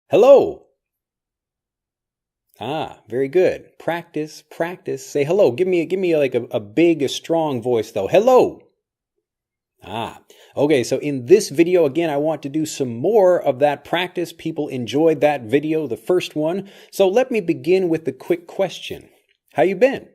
Hello. Very good. Practice, practice. Say hello. Give me like a big, a strong voice though. Hello. Ah, okay. So in this video, again, I want to do some more of that practice. People enjoyed that video, the first one. So let me begin with the quick question. How you been?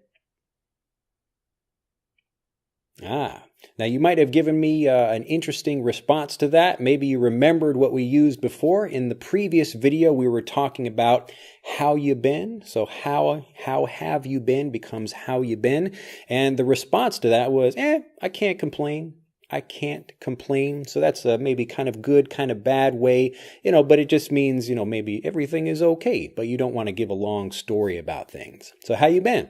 Now you might have given me an interesting response to that. Maybe you remembered what we used before. In the previous video, we were talking about how you been. So how have you been becomes how you been. And the response to that was, I can't complain. I can't complain. So that's maybe kind of good, kind of bad way, but it just means, maybe everything is okay, but you don't want to give a long story about things. So how you been?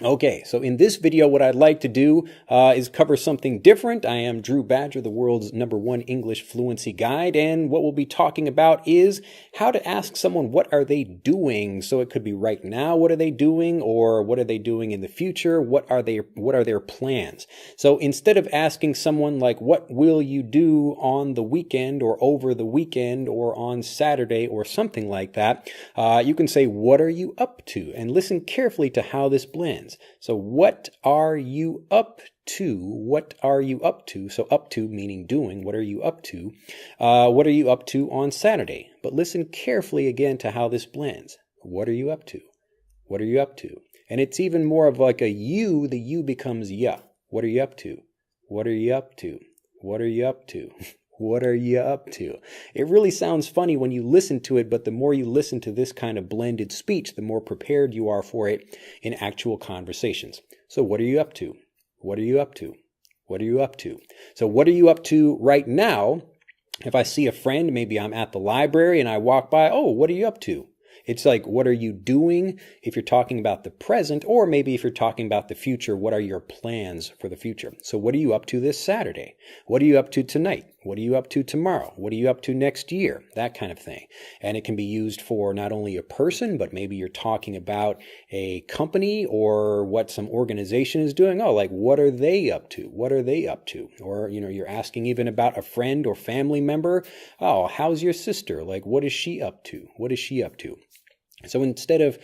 Okay, so in this video, what I'd like to do is cover something different. I am Drew Badger, the world's #1 English fluency guide, and what we'll be talking about is how to ask someone what are they doing. So it could be right now, what are they doing, or what are they doing in the future? What are their plans? So instead of asking someone like, what will you do on the weekend, or over the weekend, or on Saturday, or something like that, you can say, what are you up to? And listen carefully to how this blends. So what are you up to? What are you up to? So up to meaning doing. What are you up to? What are you up to on Saturday? But listen carefully again to how this blends. What are you up to? What are you up to? And it's even more of like a you. The you becomes ya. What are you up to? What are you up to? What are you up to? What are you up to? It really sounds funny when you listen to it, but the more you listen to this kind of blended speech, the more prepared you are for it in actual conversations. So what are you up to? What are you up to? What are you up to? So what are you up to right now? If I see a friend, maybe I'm at the library and I walk by, oh, what are you up to? It's like, what are you doing if you're talking about the present, or maybe if you're talking about the future, what are your plans for the future? So what are you up to this Saturday? What are you up to tonight? What are you up to tomorrow? What are you up to next year? That kind of thing. And it can be used for not only a person, but maybe you're talking about a company or what some organization is doing. Oh, like what are they up to? What are they up to? Or, you're asking even about a friend or family member. Oh, how's your sister? Like, what is she up to? What is she up to? So instead of,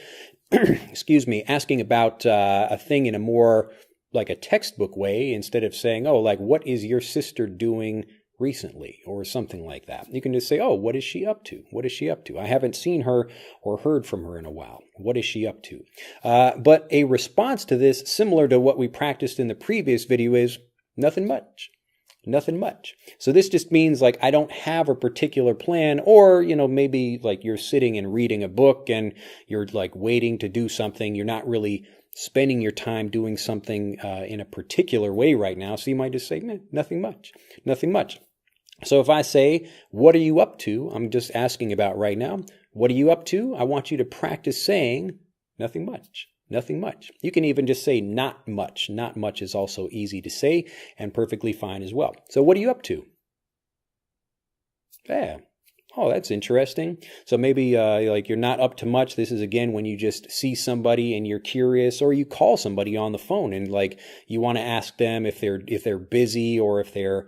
excuse me, asking about a thing in a more like a textbook way, instead of saying, oh, like, what is your sister doing recently or something like that, you can just say, oh, what is she up to? What is she up to? I haven't seen her or heard from her in a while. What is she up to? But a response to this, similar to what we practiced in the previous video, is nothing much. Nothing much. So this just means like I don't have a particular plan, or, maybe like you're sitting and reading a book and you're like waiting to do something. You're not really spending your time doing something in a particular way right now. So you might just say, nothing much, nothing much. So if I say, what are you up to? I'm just asking about right now. What are you up to? I want you to practice saying nothing much. Nothing much. You can even just say not much. Not much is also easy to say and perfectly fine as well. So what are you up to? Yeah. Oh, that's interesting. So maybe like you're not up to much. This is again when you just see somebody and you're curious, or you call somebody on the phone and like you want to ask them if they're busy, or if they're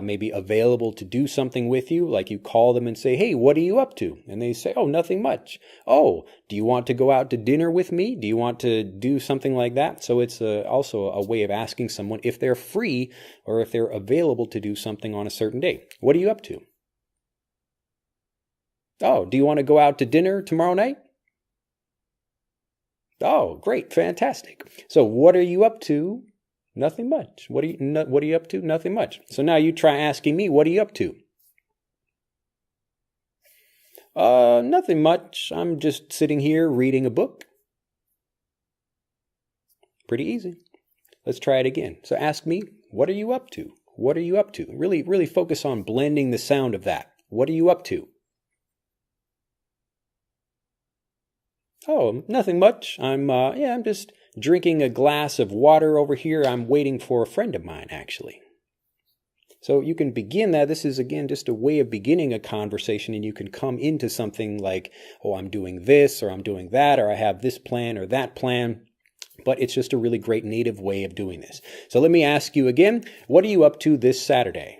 maybe available to do something with you. Like you call them and say, hey, what are you up to? And they say, oh, nothing much. Oh, do you want to go out to dinner with me? Do you want to do something like that? So it's also a way of asking someone if they're free or if they're available to do something on a certain day. What are you up to? Oh, do you want to go out to dinner tomorrow night? Oh, great, fantastic. So what are you up to? Nothing much. What are you up to? Nothing much. So now you try asking me, what are you up to? Nothing much. I'm just sitting here reading a book. Pretty easy. Let's try it again. So ask me, what are you up to? What are you up to? Really, really focus on blending the sound of that. What are you up to? Oh, nothing much. I'm just drinking a glass of water over here. I'm waiting for a friend of mine, actually. So you can begin that. This is, again, just a way of beginning a conversation, and you can come into something like, oh, I'm doing this, or I'm doing that, or I have this plan or that plan. But it's just a really great native way of doing this. So let me ask you again, what are you up to this Saturday?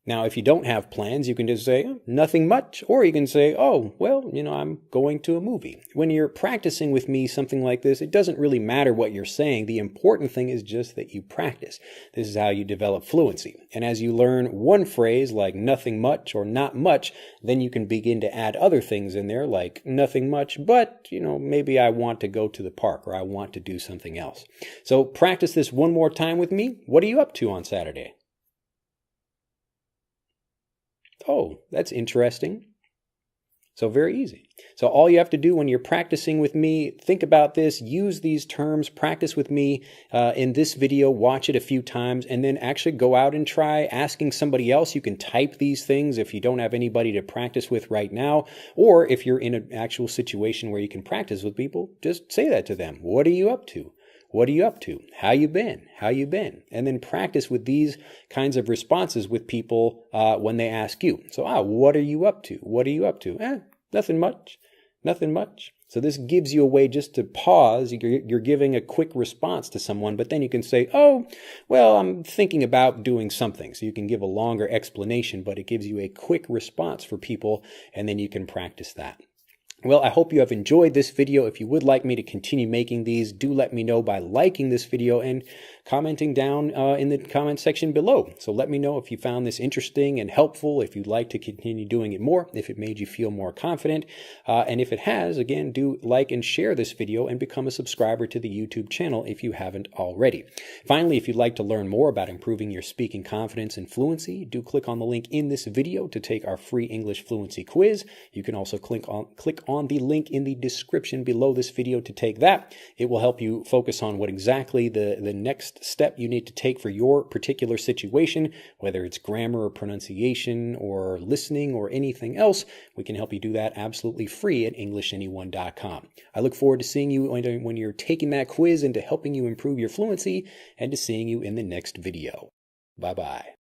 Now, if you don't have plans, you can just say, "Oh, nothing much," or you can say, "Oh, well, I'm going to a movie." When you're practicing with me something like this, it doesn't really matter what you're saying. The important thing is just that you practice. This is how you develop fluency. And as you learn one phrase like nothing much or not much, then you can begin to add other things in there like nothing much, but, maybe I want to go to the park or I want to do something else. So practice this one more time with me. What are you up to on Saturday? Oh, that's interesting. So very easy. So all you have to do when you're practicing with me, think about this, use these terms, practice with me in this video, watch it a few times, and then actually go out and try asking somebody else. You can type these things if you don't have anybody to practice with right now, or if you're in an actual situation where you can practice with people, just say that to them. What are you up to? What are you up to? How you been? How you been? And then practice with these kinds of responses with people when they ask you. So, what are you up to? What are you up to? Nothing much. Nothing much. So this gives you a way just to pause. You're giving a quick response to someone, but then you can say, "Oh, well, I'm thinking about doing something." So you can give a longer explanation, but it gives you a quick response for people, and then you can practice that. Well, I hope you have enjoyed this video. If you would like me to continue making these, do let me know by liking this video and commenting down in the comment section below. So let me know if you found this interesting and helpful, if you'd like to continue doing it more, if it made you feel more confident. And if it has, again, do like and share this video and become a subscriber to the YouTube channel if you haven't already. Finally, if you'd like to learn more about improving your speaking confidence and fluency, do click on the link in this video to take our free English fluency quiz. You can also click on the link in the description below this video to take that. It will help you focus on what exactly the next step you need to take for your particular situation, whether it's grammar or pronunciation or listening or anything else. We can help you do that absolutely free at EnglishAnyone.com. I look forward to seeing you when you're taking that quiz and to helping you improve your fluency, and to seeing you in the next video. Bye-bye.